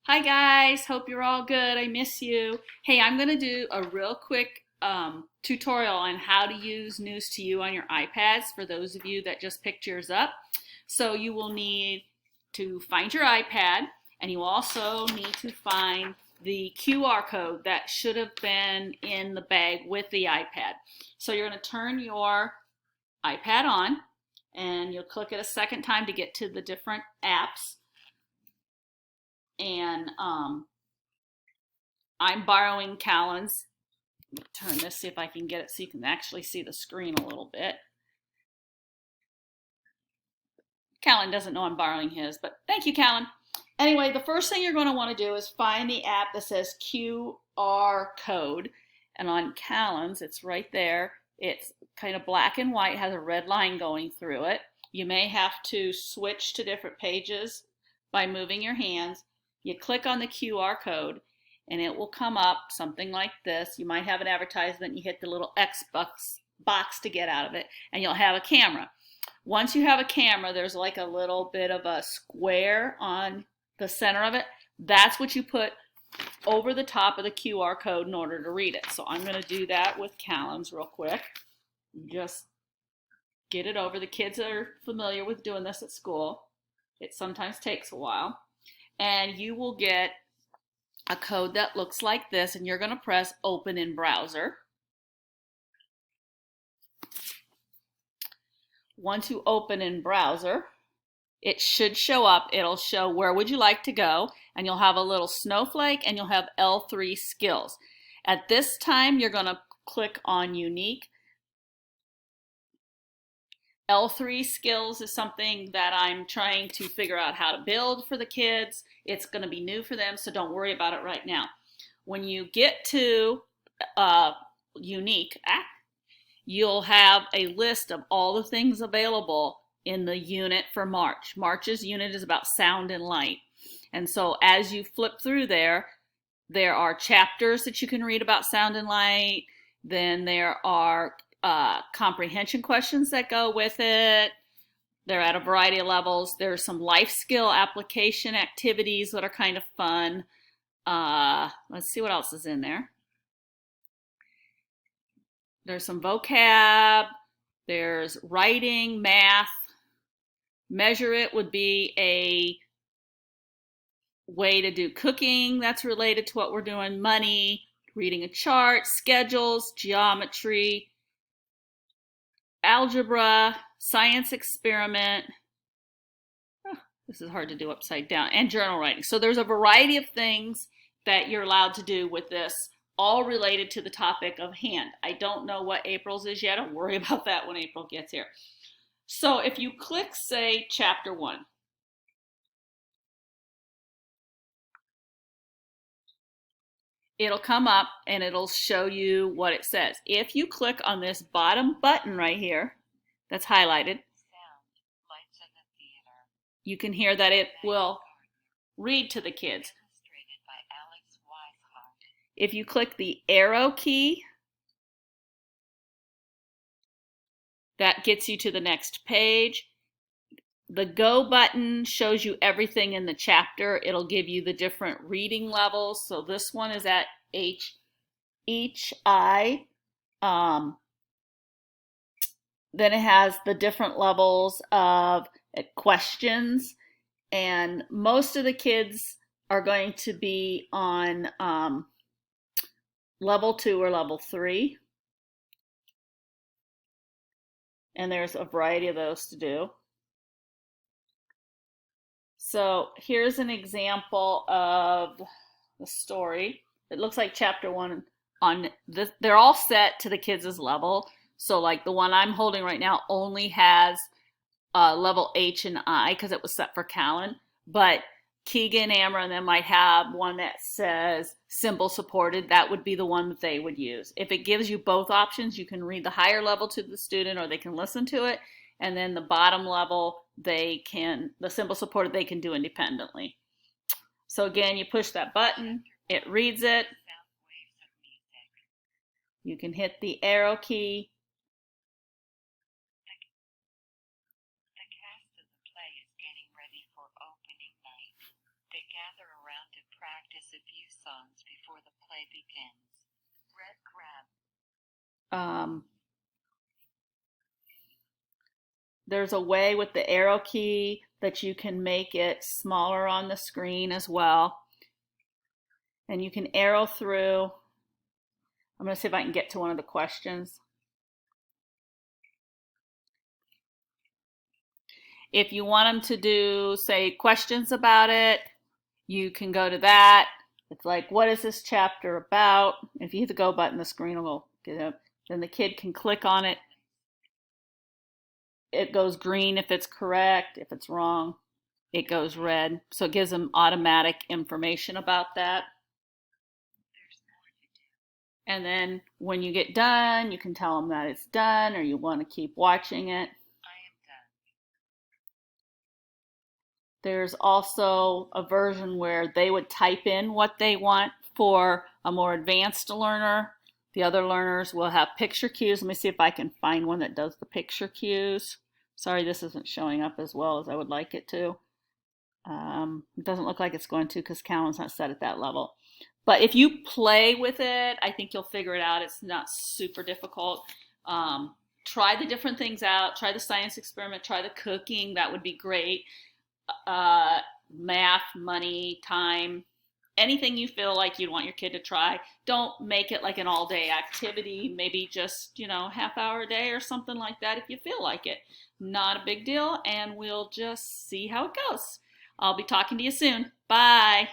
Hi guys, hope you're all good. I miss you. Hey, I'm going to do a real quick tutorial on how to use News2You on your iPads for those of you that just picked yours up. So you will need to find your iPad, and you also need to find the QR code that should have been in the bag with the iPad. So you're going to turn your iPad on and you'll click it a second time to get to the different apps. And I'm borrowing Callan's. Turn this, see if I can get it so you can actually see the screen a little bit. Callan doesn't know I'm borrowing his, but thank you, Callan. Anyway, the first thing you're going to want to do is find the app that says QR code. And on Callan's, it's right there. It's kind of black and white, has a red line going through it. You may have to switch to different pages by moving your hands. You click on the QR code and it will come up something like this. You might have an advertisement, you hit the little X box to get out of it, and you'll have a camera. Once you have a camera, there's like a little bit of a square on the center of it. That's what you put over the top of the QR code in order to read it. So I'm going to do that with Callan's real quick. Just get it over. The kids are familiar with doing this at school. It sometimes takes a while. And you will get a code that looks like this, and you're going to press open in browser. Once you open in browser, it should show up. It'll show where would you like to go, and you'll have a little snowflake and you'll have L3 skills. At this time, you're going to click on unique. L3 skills is something that I'm trying to figure out how to build for the kids. It's going to be new for them, so don't worry about it right now. When you get to unique, you'll have a list of all the things available in the unit for March. March's unit is about sound and light. And so as you flip through there are chapters that you can read about sound and light. Then there are comprehension questions that go with it. They're at a variety of levels. There's some life skill application activities that are kind of fun. Let's see what else is in there. There's some vocab. There's writing, math. Measure It would be a way to do cooking that's related to what we're doing. Money, reading a chart, schedules, geometry, algebra, science experiment. Oh, this is hard to do upside down. And journal writing. So there's a variety of things that you're allowed to do with this, all related to the topic of hand. I don't know what April's is yet. I'll worry about that when April gets here. So if you click, say, chapter 1, it'll come up and it'll show you what it says. If you click on this bottom button right here that's highlighted, you can hear that it will read to the kids. If you click the arrow key, that gets you to the next page. The go button shows you everything in the chapter. It'll give you the different reading levels. So this one is at each I. Then it has the different levels of questions, and most of the kids are going to be on level 2 or level 3. And there's a variety of those to do. So here's an example of the story. It looks like chapter 1 on this. They're all set to the kids' level. So like the one I'm holding right now only has level H and I because it was set for Callan. But Keegan, Amber, and them might have one that says symbol supported. That would be the one that they would use. If it gives you both options, you can read the higher level to the student or they can listen to it. And then the bottom level, the symbol supported, they can do independently. So again, you push that button, it reads it. You can hit the arrow key. gather around to practice a few songs before the play begins. Red crab. There's a way with the arrow key that you can make it smaller on the screen as well. And you can arrow through. I'm going to see if I can get to one of the questions. If you want them to do, say, questions about it, you can go to that. It's like, what is this chapter about? If you hit the go button, the screen will get up. Then the kid can click on it. It goes green if it's correct. If it's wrong, it goes red. So it gives them automatic information about that. And then when you get done, you can tell them that it's done or you want to keep watching it. There's also a version where they would type in what they want for a more advanced learner. The other learners will have picture cues. Let me see if I can find one that does the picture cues. Sorry, this isn't showing up as well as I would like it to. It doesn't look like it's going to because Callan's not set at that level. But if you play with it, I think you'll figure it out. It's not super difficult. Try the different things out. Try the science experiment. Try the cooking. That would be great. Math, money, time, anything you feel like you'd want your kid to try. Don't make it like an all-day activity. Maybe just, half hour a day or something like that if you feel like it. Not a big deal, and we'll just see how it goes. I'll be talking to you soon. Bye.